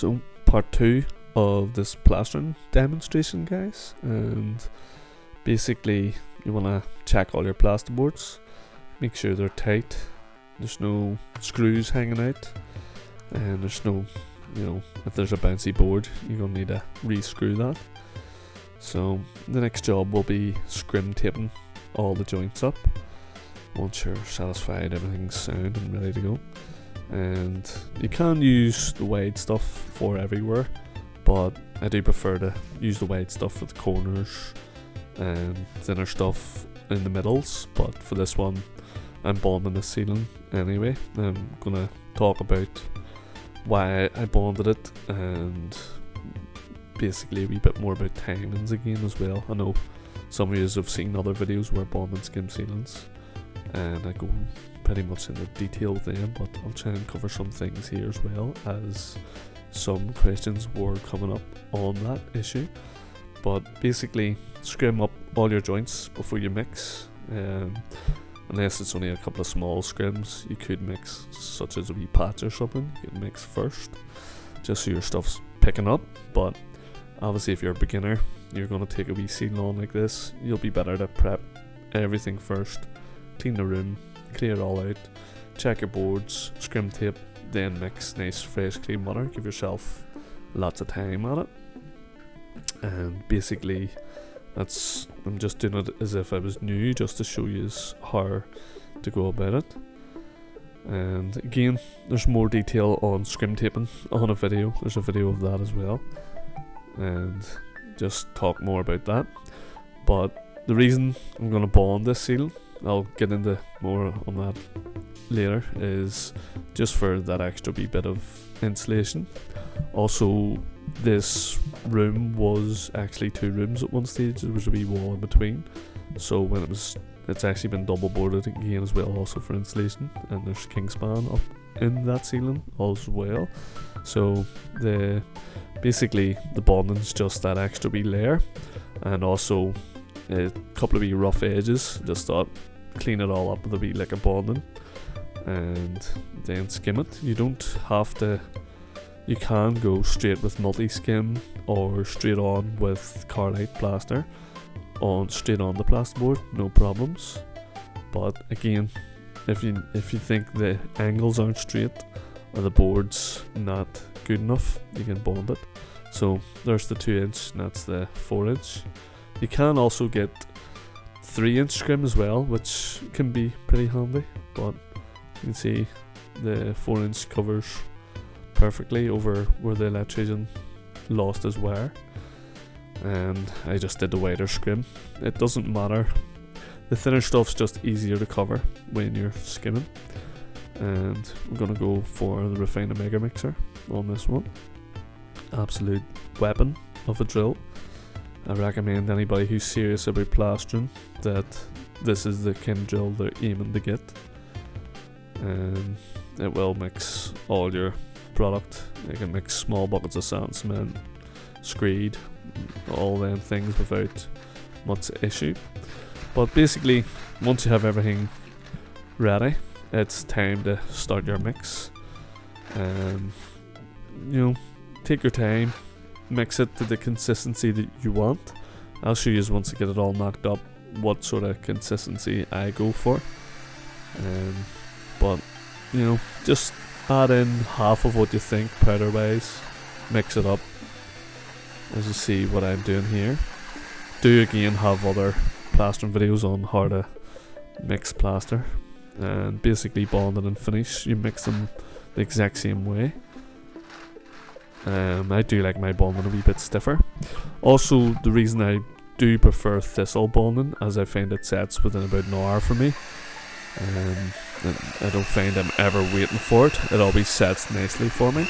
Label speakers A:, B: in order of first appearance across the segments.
A: So part 2 of this plastering demonstration, guys, and basically you want to check all your plasterboards, make sure they're tight, there's no screws hanging out, and there's no, if there's a bouncy board you're going to need to re-screw that. So the next job will be scrim taping all the joints up once you're satisfied everything's sound and ready to go. And you can use the wide stuff for everywhere, but I do prefer to use the wide stuff for the corners and thinner stuff in the middles. But for this one, I'm bonding the ceiling anyway. I'm gonna talk about why I bonded it and basically a wee bit more about timings again as well. I know some of you have seen other videos where bonding skim ceilings, and I go pretty much into detail with them, but I'll try and cover some things here as well, as some questions were coming up on that issue. But basically, scrim up all your joints before you mix. Unless it's only a couple of small scrims, you could mix, such as a wee patch or something. You can mix first, just so your stuff's picking up. But obviously, if you're a beginner, you're going to take a wee seal on like this. You'll be better to prep everything first, clean the room, clear it all out, check your boards, scrim tape, then mix nice fresh clean water. Give yourself lots of time at it. And basically I'm just doing it as if I was new, just to show you how to go about it. And again, there's more detail on scrim taping on a video. There's a video of that as well, and just talk more about that. But the reason I'm going to bond this seal, I'll get into more on that later, is just for that extra wee bit of insulation. Also, this room was actually 2 rooms at one stage. There was a wee wall in between, so when it's actually been double boarded again as well, also for insulation. And there's kingspan up in that ceiling as well. So basically the bonding's just that extra wee layer, and also a couple of wee rough edges. Just thought clean it all up with a wee lick of bonding and then skim it. You don't have to. You can go straight with multi-skim or straight on with Carlite plaster straight on the plasterboard, no problems. But again, if you think the angles aren't straight or the board's not good enough, you can bond it. So there's the 2-inch, and that's the 4-inch. You can also get 3-inch scrim as well, which can be pretty handy, but you can see the 4-inch covers perfectly over where the electrician lost his wire, and I just did the wider scrim. It doesn't matter, the thinner stuff's just easier to cover when you're skimming. And we're going to go for the Refiner Mega Mixer on this one. Absolute weapon of a drill. I recommend anybody who's serious about plastering that this is the kind of drill they're aiming to get, and it will mix all your product. You can mix small buckets of sand, cement, screed, all them things without much issue. But basically, once you have everything ready, it's time to start your mix. And take your time, mix it to the consistency that you want. I'll show you once I get it all knocked up what sort of consistency I go for. But just add in half of what you think powder wise, mix it up, as you see what I'm doing here. Do again have other plastering videos on how to mix plaster, and basically bond and finish, you mix them the exact same way. I do like my bonding a wee bit stiffer. Also, the reason I do prefer thistle bonding, as I find it sets within about an hour for me. I don't find I'm ever waiting for it. It always sets nicely for me.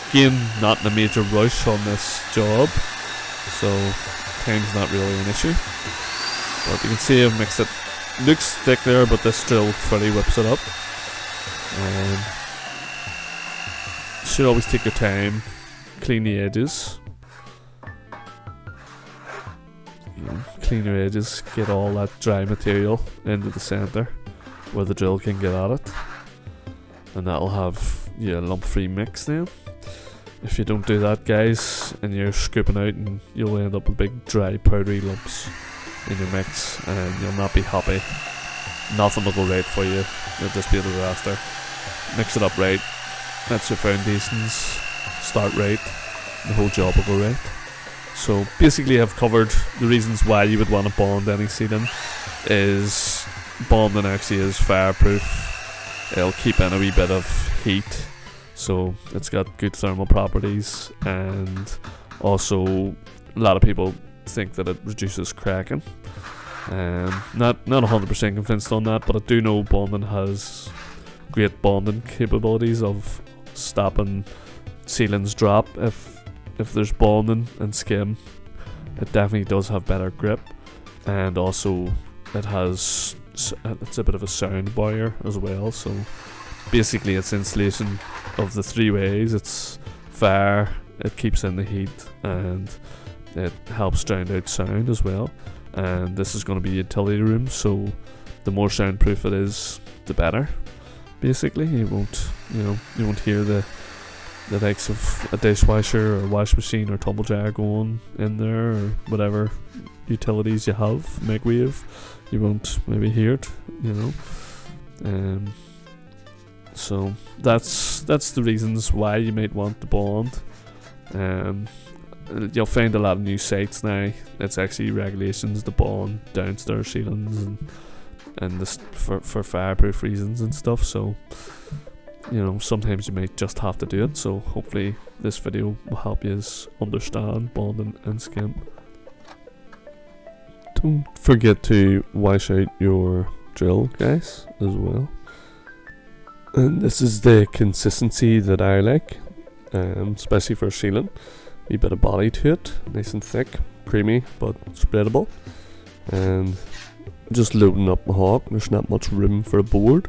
A: Again, not in a major rush on this job, so time's not really an issue. But you can see I've mixed it. Looks thick there, but this drill fully whips it up. You should always take your time, clean the edges. Clean your edges, get all that dry material into the centre where the drill can get at it, and that'll have lump free mix then. If you don't do that, guys, and you're scooping out, and you'll end up with big dry powdery lumps in your mix, and you'll not be happy. Nothing will go right for you. It'll just be a disaster. Mix it up right. That's your foundations. Start right. The whole job will go right. So basically, I've covered the reasons why you would want to bond any ceiling. Is bonding actually is fireproof. It'll keep in a wee bit of heat, so it's got good thermal properties, and also a lot of people think that it reduces cracking. Not 100% convinced on that, but I do know bonding has great bonding capabilities of stopping ceilings drop if there's bonding and skim. It definitely does have better grip, and also it's a bit of a sound barrier as well. So basically it's insulation of the three ways. It's fire, it keeps in the heat, and it helps drown out sound as well. And this is going to be a utility room, so the more soundproof it is, the better. Basically, you won't hear the likes of a dishwasher or wash machine or tumble dryer going in there, or whatever utilities you have, microwave. You won't maybe hear it, So that's the reasons why you might want the bond. You'll find a lot of new sites now. It's actually regulations to bond downstairs ceilings and this for fireproof reasons and stuff. So sometimes you might just have to do it. So hopefully this video will help you understand bonding and skim. Don't forget to wash out your drill, guys, as well. And this is the consistency that I like, especially for sealing. A bit of body to it, nice and thick, creamy but spreadable. And just loading up my hawk, there's not much room for a board,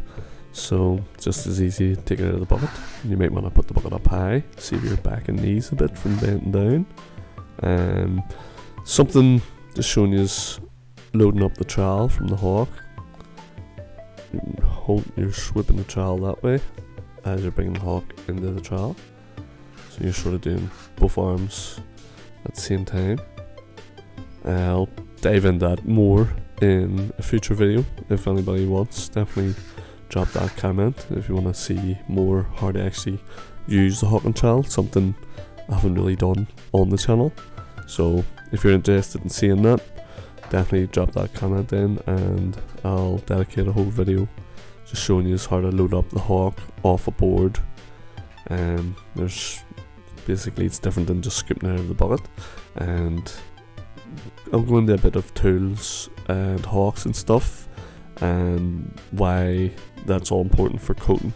A: so just as easy to take it out of the bucket. You might want to put the bucket up high, save your back and knees a bit from bending down. Something just showing you is loading up the trowel from the hawk. You're whipping the trowel that way as you're bringing the hawk into the trowel. So you're sort of doing both arms at the same time. I'll dive into that more in a future video. If anybody wants, definitely drop that comment if you want to see more how to actually use the hawk and trowel, something I haven't really done on the channel. So if you're interested in seeing that, definitely drop that comment in, and I'll dedicate a whole video just showing you how to load up the hawk off a board. There's basically, it's different than just scooping out of the bucket, and I'll go into a bit of tools and hawks and stuff, and why that's all important for coating,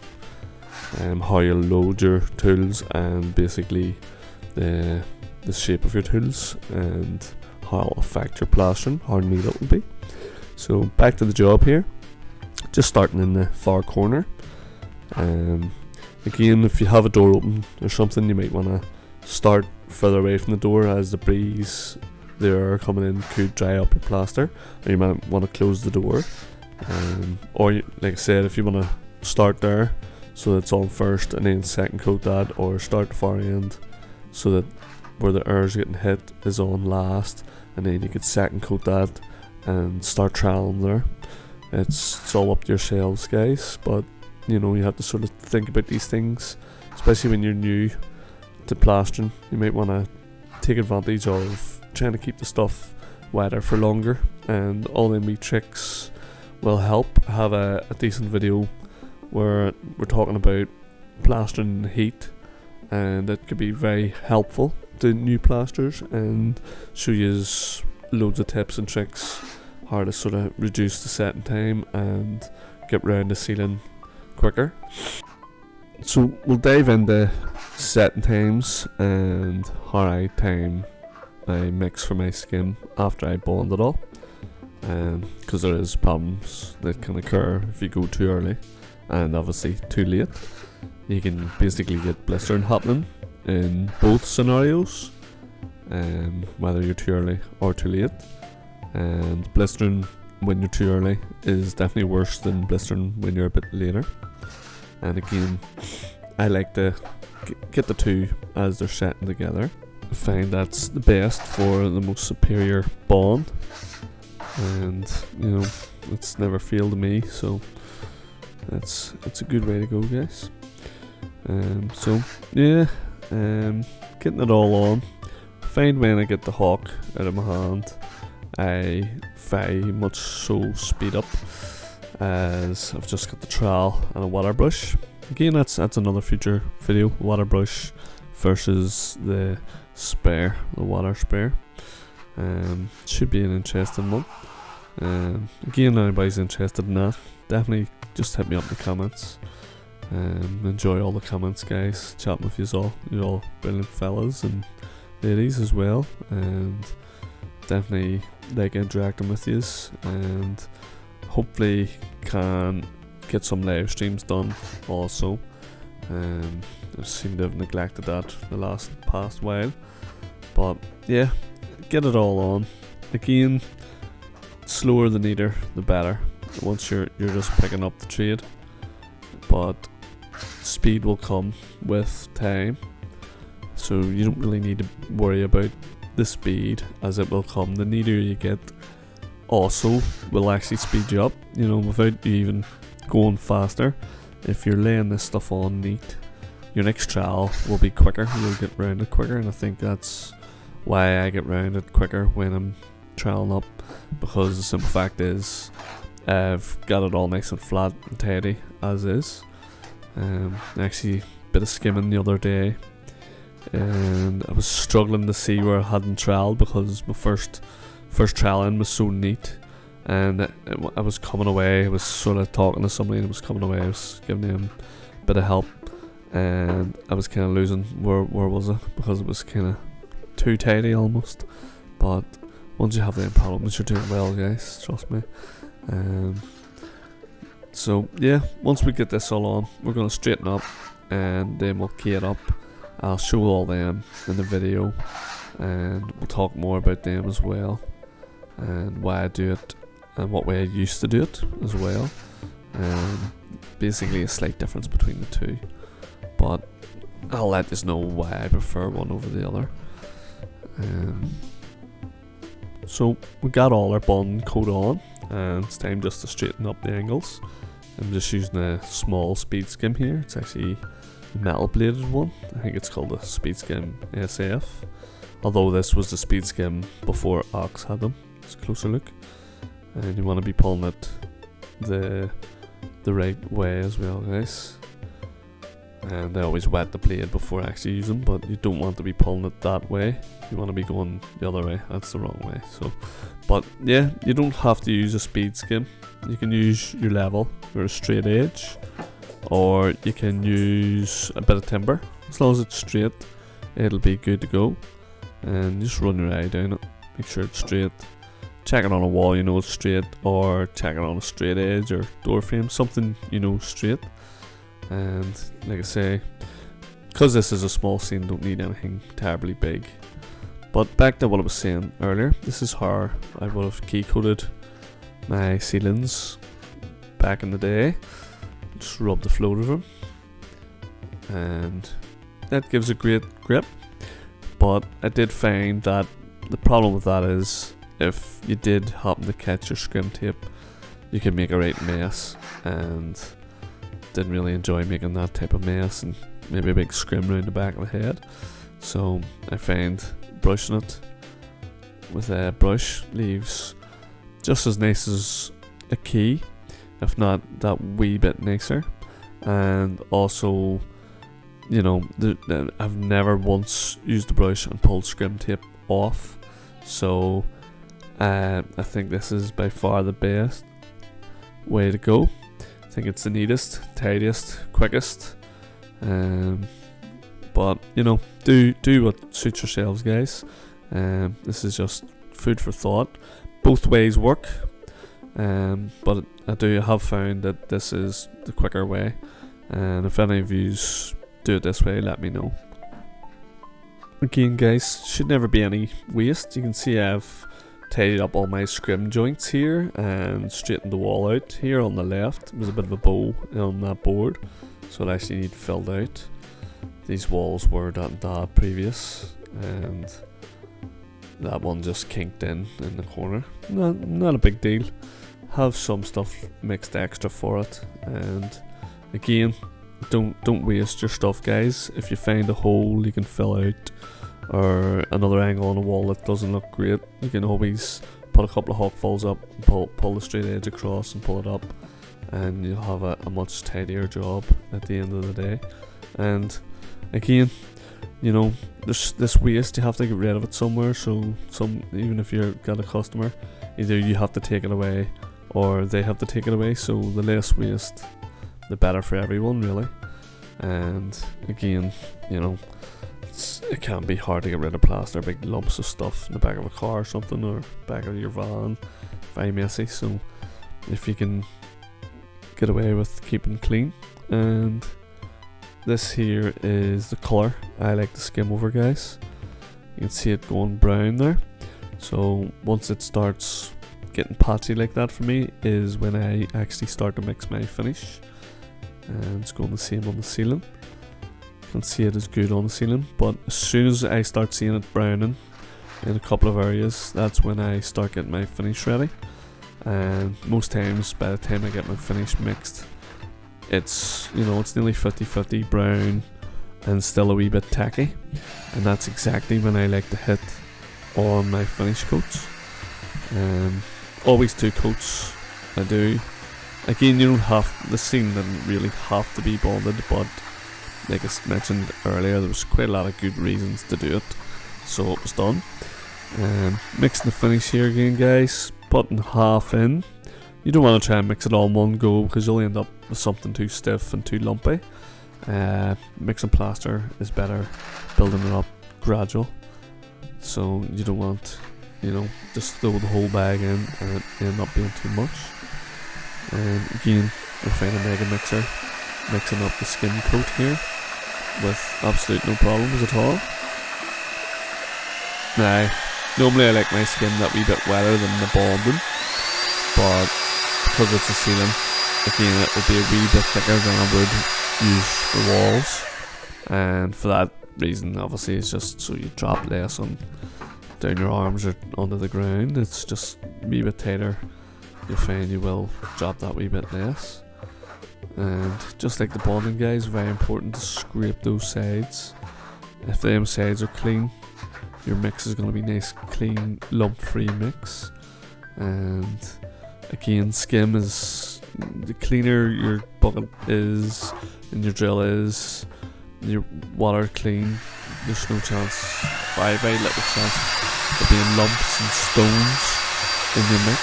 A: how you load your tools, and basically the shape of your tools, and how it'll affect your plastering, how neat it will be. So back to the job here, just starting in the far corner. Again, if you have a door open or something, you might want to start further away from the door, as the breeze there coming in could dry up your plaster, or you might want to close the door. Or like I said, if you want to start there so that it's on first and then second coat that, or start the far end so that where the air's getting hit is on last, and then you could second coat that and start troweling there. It's all up to yourselves, guys, but you have to sort of think about these things, especially when you're new to plastering. You might want to take advantage of trying to keep the stuff wetter for longer, and all them wee tricks will help. I have a decent video where we're talking about plastering in the heat, and it could be very helpful to new plasters, and show you loads of tips and tricks how to sort of reduce the setting time and get round the ceiling quicker. So we'll dive into setting times and how I time my mix for my skim after I bond it all, because there is problems that can occur if you go too early and obviously too late. You can basically get blistering happening in both scenarios, whether you're too early or too late. And blistering when you're too early is definitely worse than blistering when you're a bit later. And again, I like to get the two as they're setting together. I find that's the best for the most superior bond, and you know, it's never failed to me, so it's a good way to go, guys. So yeah, getting it all on. I find when I get the hawk out of my hand, I very much so speed up, as I've just got the trowel and a water brush. Again, that's another future video, water brush versus the spare, the water spare. Should be an interesting one. Again, anybody's interested in that, definitely just hit me up in the comments. Enjoy all the comments, guys, chatting with you all. You're all brilliant fellas and ladies as well, and definitely like interacting with you, and hopefully can get some live streams done also. I seem to have neglected that the past while, but yeah, get it all on. Again, slower the neater the better, once you're just picking up the trade, but speed will come with time, so you don't really need to worry about the speed, as it will come. The neater you get also will actually speed you up, you know, without you even going faster. If you're laying this stuff on neat, your next trowel will be quicker, you'll get round it quicker, and I think that's why I get round it quicker when I'm troweling up, because the simple fact is I've got it all nice and flat and tidy as is. Actually, a bit of skimming the other day, and I was struggling to see where I hadn't troweled, because my first troweling was so neat, and I was coming away. I was sort of talking to somebody and I was coming away. I was giving them a bit of help, and I was kind of losing where was it, because it was kind of too tidy almost. But once you have them problems, you're doing well, guys, trust me. So yeah, once we get this all on, we're going to straighten up, and then we'll key it up. I'll show all them in the video, and we'll talk more about them as well, and why I do it and what way I used to do it as well. Basically a slight difference between the two, but I'll let you know why I prefer one over the other. So we got all our bond coat on, and it's time just to straighten up the angles. I'm just using a small speed skim here. It's actually a metal bladed one. I think it's called a speed skim SF, although this was the speed skim before Ox had them. It's a closer look, and you want to be pulling it the right way as well, guys. And I always wet the blade before I actually use them, but you don't want to be pulling it that way. You want to be going the other way. That's the wrong way. So, but yeah, you don't have to use a speed skim. You can use your level or a straight edge, or you can use a bit of timber. As long as it's straight, it'll be good to go. And just run your eye down it, make sure it's straight. Check it on a wall, you know it's straight, or check it on a straight edge or door frame, something you know straight. And like I say, because this is a small scene, don't need anything terribly big. But back to what I was saying earlier, this is how I would have key coated my ceilings back in the day. Just rub the float of them, and that gives a great grip. But I did find that the problem with that is, if you did happen to catch your scrim tape, you could make a right mess, and didn't really enjoy making that type of mess, and maybe a big scrim around the back of the head. So I find brushing it with a brush leaves just as nice as a key, if not that wee bit nicer. And also, you know, I've never once used the brush and pulled scrim tape off, so I think this is by far the best way to go. I think it's the neatest, tidiest, quickest. But you know, do what suits yourselves, guys. This is just food for thought. Both ways work, but I have found that this is the quicker way. And if any of you do it this way, let me know. Again, guys, should never be any waste. You can see I've tidied up all my scrim joints here and straightened the wall out. Here on the left, there was a bit of a bow on that board, so it actually needed filled out. these walls were that previous, and that one just kinked in the corner. Not a big deal. Have some stuff mixed extra for it, and again, don't waste your stuff, guys. If you find a hole you can fill out, or another angle on a wall that doesn't look great, you can always put a couple of hawkfalls up, pull the straight edge across and pull it up, and you'll have a much tidier job at the end of the day. And again, you know, there's this waste, you have to get rid of it somewhere. So even if you've got a customer, either you have to take it away or they have to take it away. So the less waste, the better for everyone, really. And again, you know, it can be hard to get rid of plaster, big lumps of stuff in the back of a car or something, or back of your van, very messy. So if you can get away with keeping clean. And this here is the colour I like to skim over, guys. You can see it going brown there. So once it starts getting patchy like that for me is when I actually start to mix my finish. And it's going the same on the ceiling. You can see it is good on the ceiling, but as soon as I start seeing it browning in a couple of areas, that's when I start getting my finish ready. And most times by the time I get my finish mixed, it's, you know, it's nearly 50-50 brown and still a wee bit tacky, and that's exactly when I like to hit on my finish coats. Always 2 coats I do. Again, you don't have, the ceiling didn't really have to be bonded, but like I mentioned earlier, there was quite a lot of good reasons to do it, so it was done. Mixing the finish here again, guys, putting half in. You don't want to try and mix it all in one go because you'll end up with something too stiff and too lumpy. Mixing plaster is better, building it up gradual. So you don't want, you know, just throw the whole bag in and it end up being too much. And again, we'll find a mega mixer, mixing up the skim coat here with absolute no problems at all. Now, normally I like my skim that wee bit wetter than the bonding, but because it's a ceiling, again it will be a wee bit thicker than I would use for walls, and for that reason obviously it's just so you drop less on down your arms or onto the ground. It's just a wee bit tighter, you'll find you will drop that wee bit less. And just like the bonding, guys, very important to scrape those sides. If them sides are clean, your mix is going to be nice, clean, lump free mix. And again, skim is, the cleaner your bucket is and your drill is, your water clean, there's no chance, very little chance of being lumps and stones in your mix.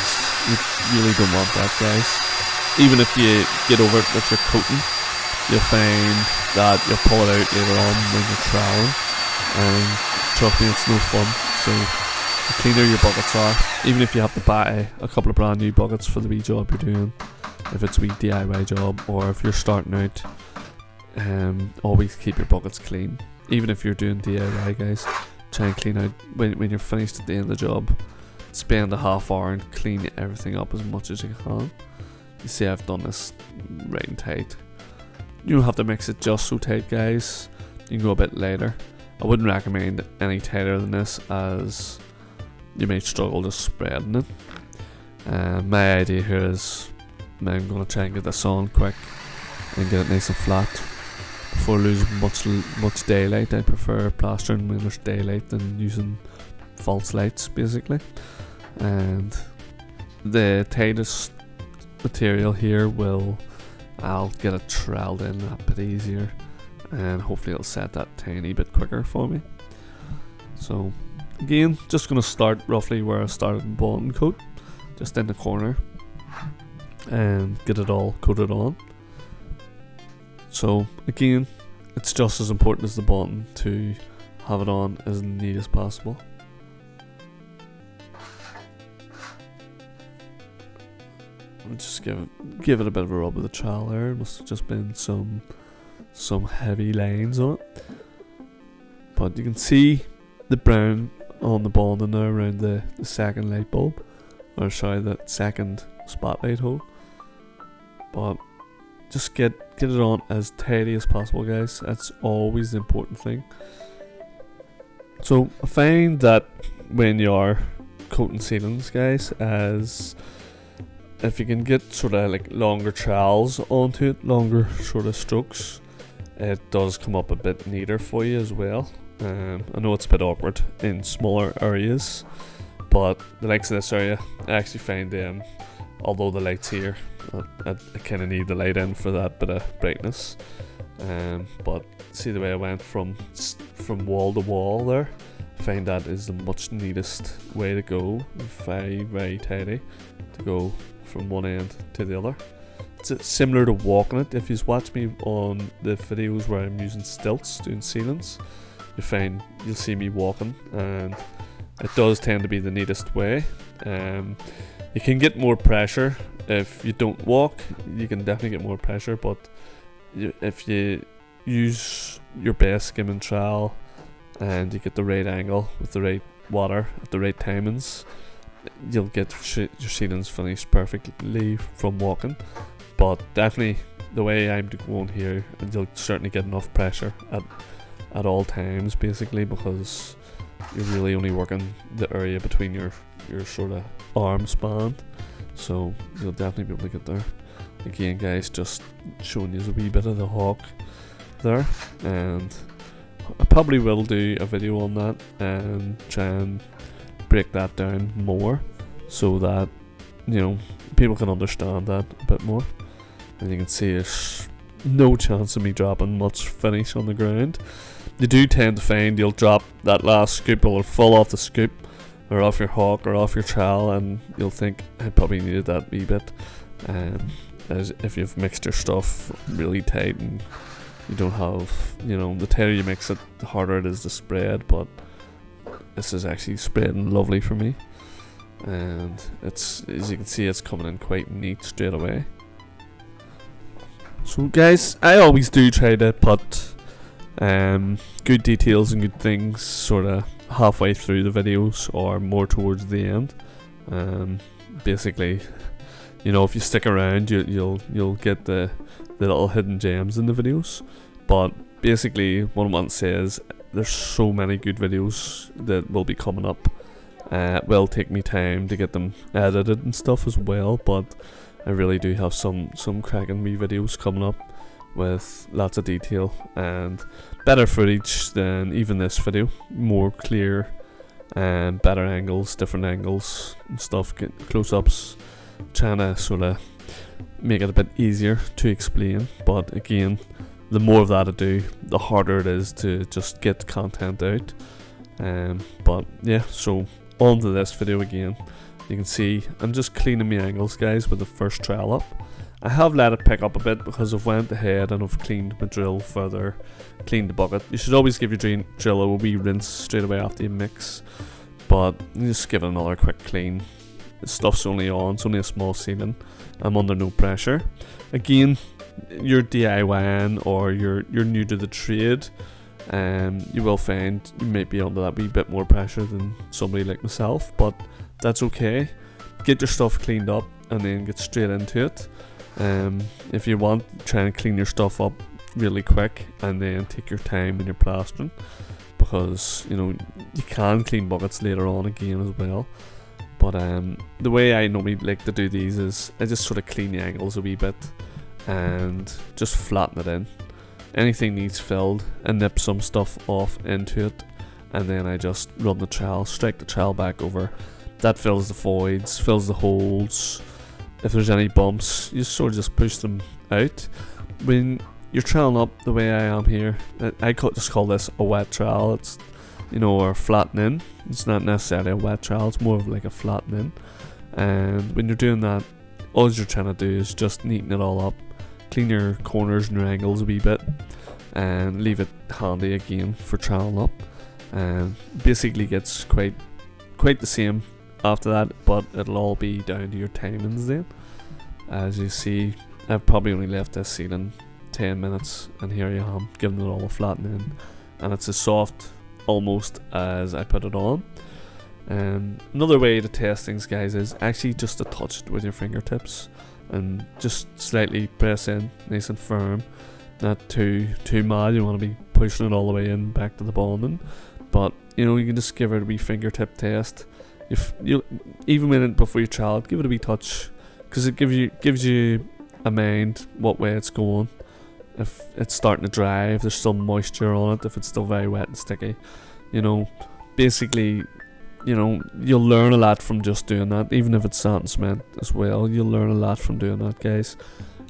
A: You really don't want that, guys. Even if you get over it with your coating, you'll find that you'll pull it out later on when you're troweling, and trust me, it's no fun. So the cleaner your buckets are, even if you have to buy a couple of brand new buckets for the wee job you're doing, if it's a wee DIY job, or if you're starting out, always keep your buckets clean. Even if you're doing DIY, guys, try and clean out when you're finished at the end of the job. Spend a half hour and clean everything up as much as you can. You see, I've done this right and tight. You don't have to mix it just so tight, guys. You can go a bit lighter. I wouldn't recommend any tighter than this, as you might struggle just spreading it. My idea here is I'm going to try and get this on quick and get it nice and flat before losing much daylight. I prefer plastering when there's daylight than using false lights, basically. And the tightest material here I'll get it troweled in a bit easier, and hopefully it'll set that tiny bit quicker for me. So again, just going to start roughly where I started in bonding coat, just in the corner, and get it all coated on. So again, it's just as important as the bonding to have it on as neat as possible. Just give it a bit of a rub with the trowel there. Must have just been some heavy lines on it, but you can see the brown on the bonding there around the second light bulb, or sorry, the second spotlight hole. But just get it on as tidy as possible, guys. That's always the important thing. So I find that when you are coating ceilings, guys, as if you can get sort of like longer trowels onto it, longer sort of strokes, it does come up a bit neater for you as well. I know it's a bit awkward in smaller areas, but the likes of this area, I actually find although the light's here, I kind of need the light in for that bit of brightness. But see the way I went from wall to wall there, I find that is the much neatest way to go. Very, very tidy to go from one end to the other. It's similar to walking it. If you watch me on the videos where I'm using stilts doing ceilings, you'll see me walking, and it does tend to be the neatest way. You can get more pressure if you don't walk. You can definitely get more pressure, but if you use your best skimming trowel and you get the right angle with the right water at the right timings, you'll get your ceilings finished perfectly from walking. But definitely the way I'm going here, you'll certainly get enough pressure at all times, basically, because you're really only working the area between your sort of arm span, so you'll definitely be able to get there. Again, guys, just showing you a wee bit of the hawk there, and I probably will do a video on that and try and break that down more, so that people can understand that a bit more. And you can see there's no chance of me dropping much finish on the ground. You do tend to find you'll drop that last scoop, or fall off the scoop or off your hawk or off your trowel, and you'll think, I probably needed that wee bit. As if you've mixed your stuff really tight and you don't have, the tighter you mix it, the harder it is to spread. But this is actually spreading lovely for me, and it's, as you can see, it's coming in quite neat straight away. So guys, I always do try to put good details and good things sort of halfway through the videos or more towards the end. Basically, if you stick around, you'll get the little hidden gems in the videos. But basically, what I want to say is there's so many good videos that will be coming up. It will take me time to get them edited and stuff as well, but I really do have some cracking wee videos coming up with lots of detail and better footage than even this video. More clear and better angles, different angles and stuff, get close-ups, trying to sort of make it a bit easier to explain. But again, the more of that I do, the harder it is to just get content out. But yeah, so on to this video again. You can see I'm just cleaning my angles, guys, with the first trowel up. I have let it pick up a bit because I've went ahead and I've cleaned my drill further, cleaned the bucket. You should always give your drill a wee rinse straight away after you mix, but just give it another quick clean. The stuff's only on, it's only a small ceiling. I'm under no pressure. Again, you're DIYing or you're new to the trade, you will find you might be under that wee bit more pressure than somebody like myself, but that's okay. Get your stuff cleaned up and then get straight into it. If you want, try and clean your stuff up really quick and then take your time in your plastering, because you can clean buckets later on again as well. But the way I normally like to do these is I just sort of clean the angles a wee bit and just flatten it in. Anything needs filled, and nip some stuff off into it, and then I just run the trowel, strike the trowel back over. That fills the voids, fills the holes. If there's any bumps, you sort of just push them out. When you're troweling up the way I am here, I just call this a wet trowel. It's, or flattening. It's not necessarily a wet trowel, it's more of like a flattening. And when you're doing that, all you're trying to do is just neaten it all up, clean your corners and your angles a wee bit, and leave it handy again for troweling up. And basically gets quite the same after that, but it'll all be down to your timings then. As you see, I've probably only left this ceiling 10 minutes, and here I am giving it all a flattening, and it's as soft almost as I put it on. Another way to test things, guys, is actually just to touch it with your fingertips. and just slightly press in, nice and firm. Not too mad. You want to be pushing it all the way in back to the bonding, but you know, you can just give it a wee fingertip test. If you even when before you trial it, give it a wee touch, because it gives you a mind what way it's going. If it's starting to dry, if there's still moisture on it, if it's still very wet and sticky, you know, basically, you know, you'll learn a lot from just doing that. Even if it's sand and cement as well, you'll learn a lot from doing that, guys.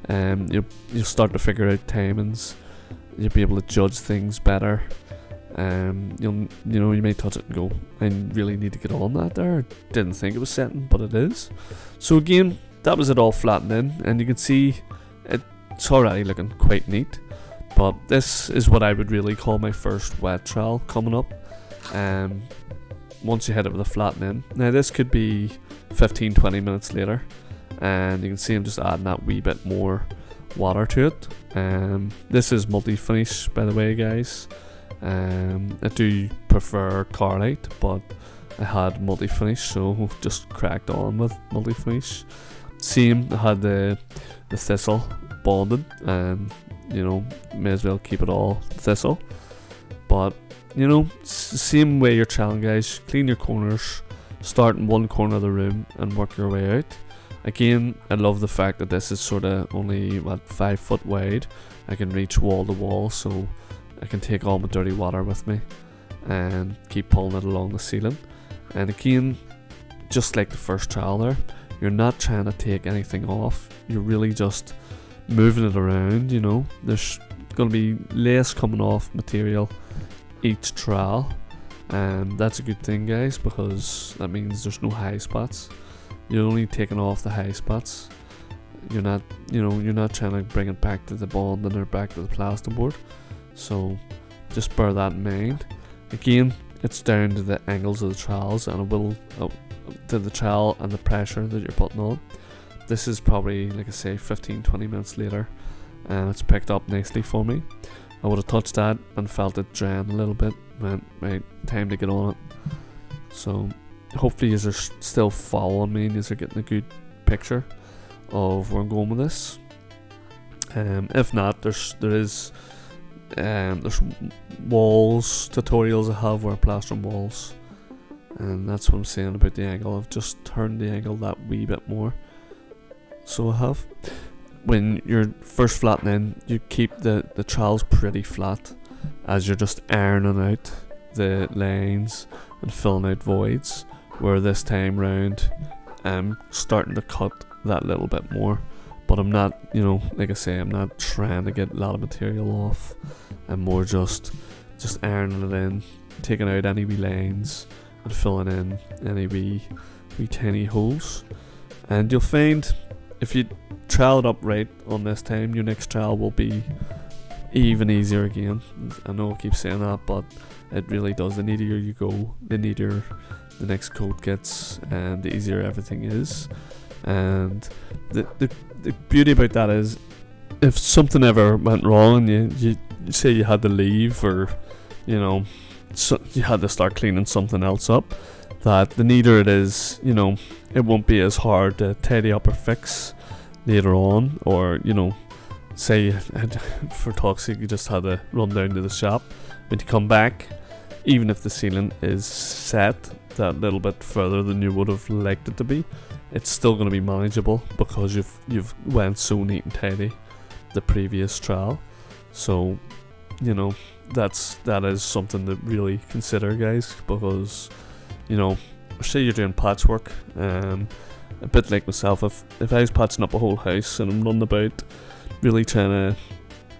A: You'll start to figure out timings. You'll be able to judge things better. You may touch it and go, I really need to get on that there. Didn't think it was setting, but it is. So again, that was it all flattened in, and you can see it's already looking quite neat. But this is what I would really call my first wet trowel coming up. Once you hit it with a flatten in. Now this could be 15-20 minutes later, and you can see I'm just adding that wee bit more water to it. This is multi-finish, by the way, guys. I do prefer Carlite, but I had multi-finish, so just cracked on with multi-finish. Same, I had the thistle bonded, and you know, may as well keep it all thistle. But you know, it's the same way you're troweling, guys. Clean your corners, start in one corner of the room and work your way out. Again, I love the fact that this is sort of only 5 foot wide. I can reach wall to wall, so I can take all my dirty water with me and keep pulling it along the ceiling. And again, just like the first trowel there, you're not trying to take anything off. You're really just moving it around, you know. There's going to be less coming off material each trowel, and that's a good thing, guys, because that means there's no high spots. You're only taking off the high spots. You're not trying to bring it back to the bonding or back to the plasterboard. So just bear that in mind. Again, it's down to the angles of the trowels, and it will to the trowel and the pressure that you're putting on. This is probably, like I say, 15-20 minutes later, and it's picked up nicely for me. I would have touched that and felt it drain a little bit. Went, right, time to get on it. So hopefully you're still following me and you're getting a good picture of where I'm going with this. If not, there's walls tutorials I have where I plaster walls, and that's what I'm saying about the angle. I've just turned the angle that wee bit more. So I have. When you're first flattening, you keep the trowels pretty flat as you're just ironing out the lines and filling out voids, where this time round I'm starting to cut that little bit more. But I'm not, you know, like I say, I'm not trying to get a lot of material off. I'm more just ironing it in, taking out any wee lines and filling in any wee tiny holes. And you'll find if you trowel it up right on this time, your next trowel will be even easier again. I know I keep saying that, but it really does. The neater you go, the neater the next coat gets, and the easier everything is. And the beauty about that is, if something ever went wrong and you say you had to leave, or you know, so you had to start cleaning something else up, that the neater it is, you know, it won't be as hard to tidy up or fix later on. Or you know, say for toxic, you just had to run down to the shop. When you come back, even if the ceiling is set that little bit further than you would have liked it to be, it's still going to be manageable because you've went so neat and tidy the previous trowel. So you know, that is something to really consider, guys, because you know, say you're doing patchwork, a bit like myself, if I was patching up a whole house and I'm running about really trying to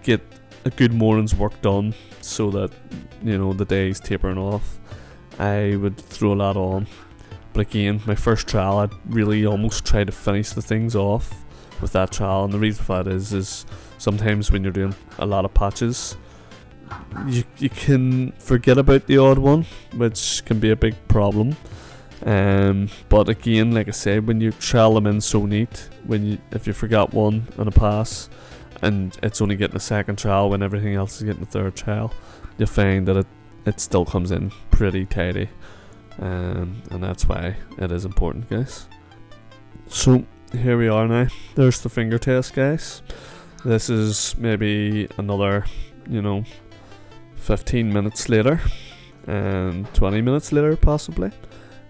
A: get a good morning's work done so that, you know, the day's tapering off, I would throw a lot on. But again, my first trowel, I'd really almost try to finish the things off with that trowel, and the reason for that is sometimes when you're doing a lot of patches, you can forget about the odd one, which can be a big problem. But again, like I said, when you trowel them in so neat, if you forgot one on a pass and it's only getting a second trowel when everything else is getting a third trowel, you'll find that it still comes in pretty tidy, and that's why it is important, guys. So here we are now. There's the finger test, guys. This is maybe another, 15 minutes later, and 20 minutes later possibly,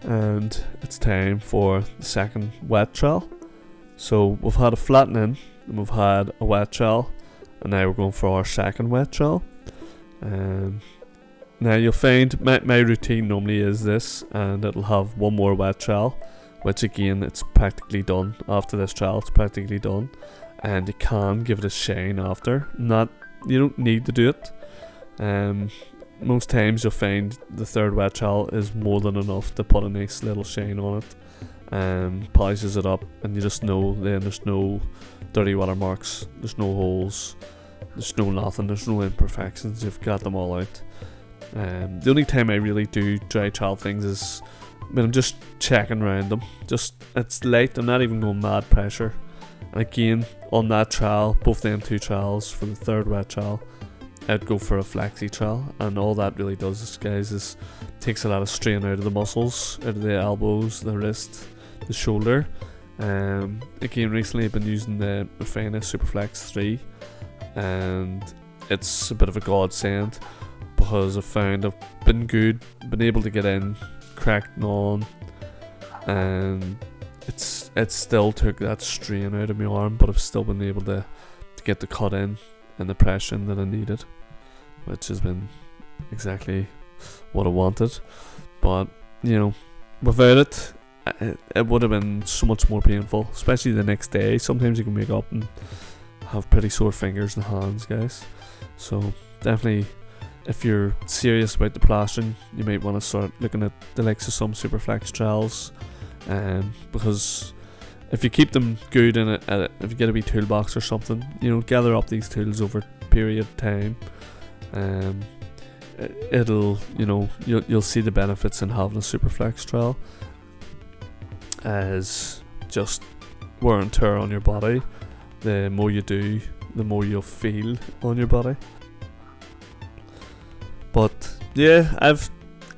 A: and it's time for the second wet trial. So we've had a flattening, and we've had a wet trial, and now we're going for our second wet trial. Now you'll find my routine normally is this, and it'll have one more wet trial, which again, it's practically done. After this trial, it's practically done, and you can give it a shine after. You don't need to do it. Most times you'll find the third wet trial is more than enough to put a nice little shine on it, polishes it up, and you just know then there's no dirty watermarks, there's no holes, there's no nothing, there's no imperfections. You've got them all out. The only time I really do dry trial things is when I'm just checking around them. It's light, I'm not even going mad pressure. And again, on that trial, both them two trials for the third wet trial, I'd go for a flexi trial, and all that really does is, guys, is takes a lot of strain out of the muscles, out of the elbows, the wrist, the shoulder. Again, recently I've been using the Refina Superflex 3, and it's a bit of a godsend, because I've found I've been able to get in, cracked on, and it still took that strain out of my arm, but I've still been able to get the cut in and the pressure that I needed, which has been exactly what I wanted. But without it, it would have been so much more painful, especially the next day. Sometimes you can wake up and have pretty sore fingers and hands, guys. So definitely, if you're serious about the plastering, you might want to start looking at the likes of some Superflex trials, because if you keep them good in it, if you get a wee toolbox or something, gather up these tools over a period of time, you'll see the benefits in having a Superflex trial, as just wear and tear on your body. The more you do, the more you'll feel on your body. But yeah,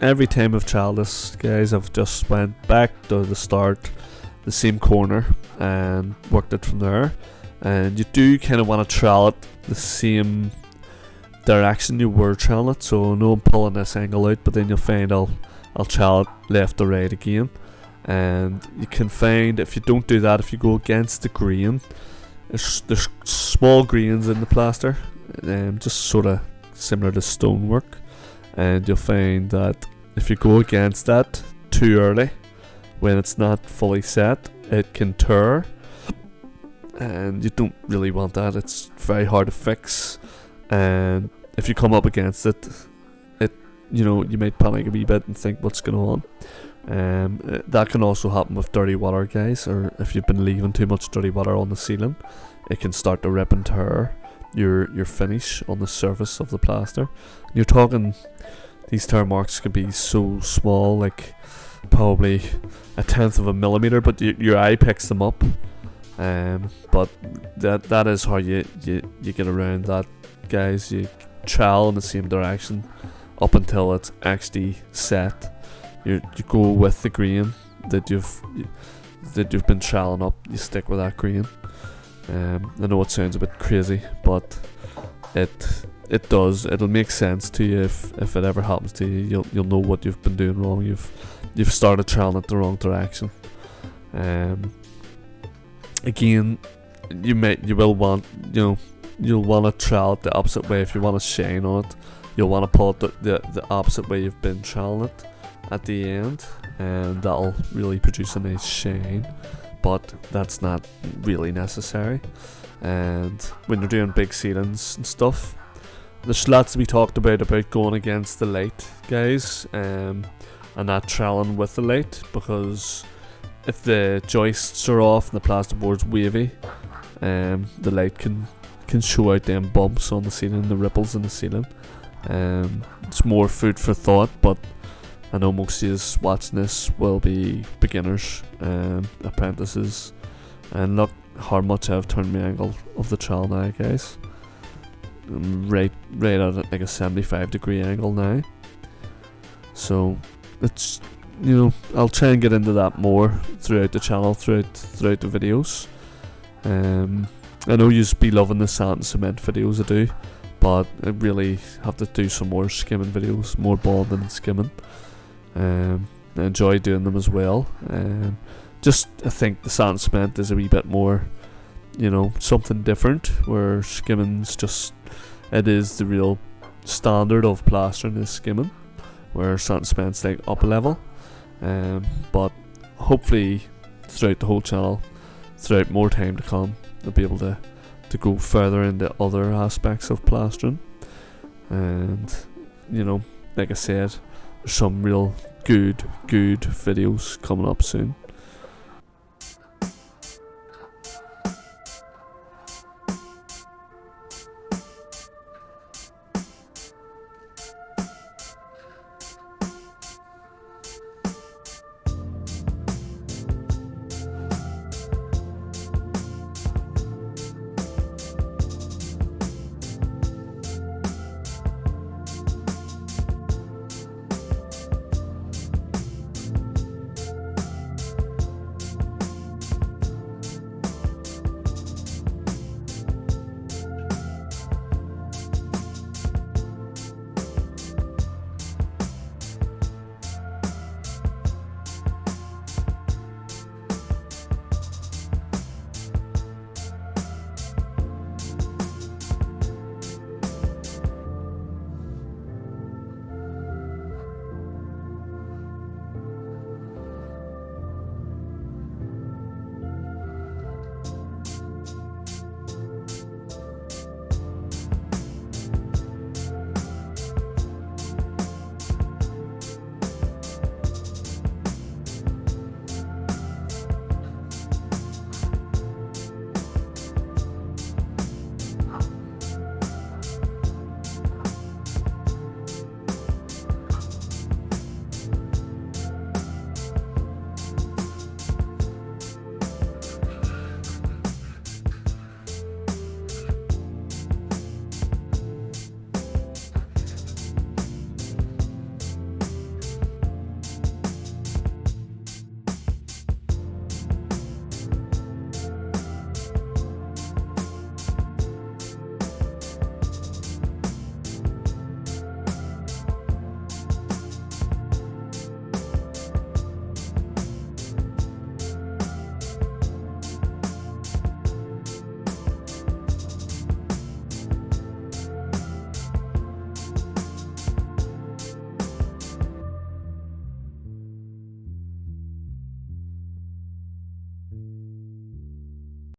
A: every time I've trialed this, guys, I've just went back to the start, the same corner, and worked it from there. And you do kind of want to trial it the same direction you were trialing it. So I know I'm pulling this angle out, but then you'll find I'll trial it left or right again. And you can find, if you don't do that, if you go against the grain, there's small grains in the plaster, just sort of similar to stonework, and you'll find that if you go against that too early, when it's not fully set, it can tear, and you don't really want that. It's very hard to fix, and if you come up against it, you might panic a wee bit and think what's going on. That can also happen with dirty water, guys, or if you've been leaving too much dirty water on the ceiling, it can start to rip and tear your finish on the surface of the plaster. You're talking, these tear marks could be so small, like probably 1/10 of a millimeter, but your eye picks them up. But that is how you get around that, guys. You trowel in the same direction up until it's actually set. You go with the grain that you've been troweling up. You stick with that grain. I know it sounds a bit crazy, but it does. It'll make sense to you if it ever happens to you. You'll know what you've been doing wrong. You've started troweling it the wrong direction. Again, you'll want to trowel it the opposite way. If you want to shine on it, you'll want to pull it the opposite way you've been troweling it at the end, and that'll really produce a nice shine, but that's not really necessary. And when you're doing big ceilings and stuff, there's lots to be talked about going against the light, guys, and not troweling with the light, because if the joists are off and the plasterboard's wavy, the light can show out them bumps on the ceiling, the ripples in the ceiling. It's more food for thought, but I know most of you watching this will be beginners, apprentices, and look how much I've turned my angle of the trowel now, guys. I'm right at like a 75-degree angle now. So it's you know, I'll try and get into that more throughout the channel, throughout the videos. I know you'll be loving the sand and cement videos I do, but I really have to do some more skimming videos, more bonding and skimming. I enjoy doing them as well. Just I think the sand and cement is a wee bit more, you know, something different, where skimming's just, it is the real standard of plastering is skimming, where sand and cement's like up a level. But hopefully throughout the whole channel, throughout more time to come, I'll be able to go further into other aspects of plastering. And you know, like I said, there's some real good videos coming up soon.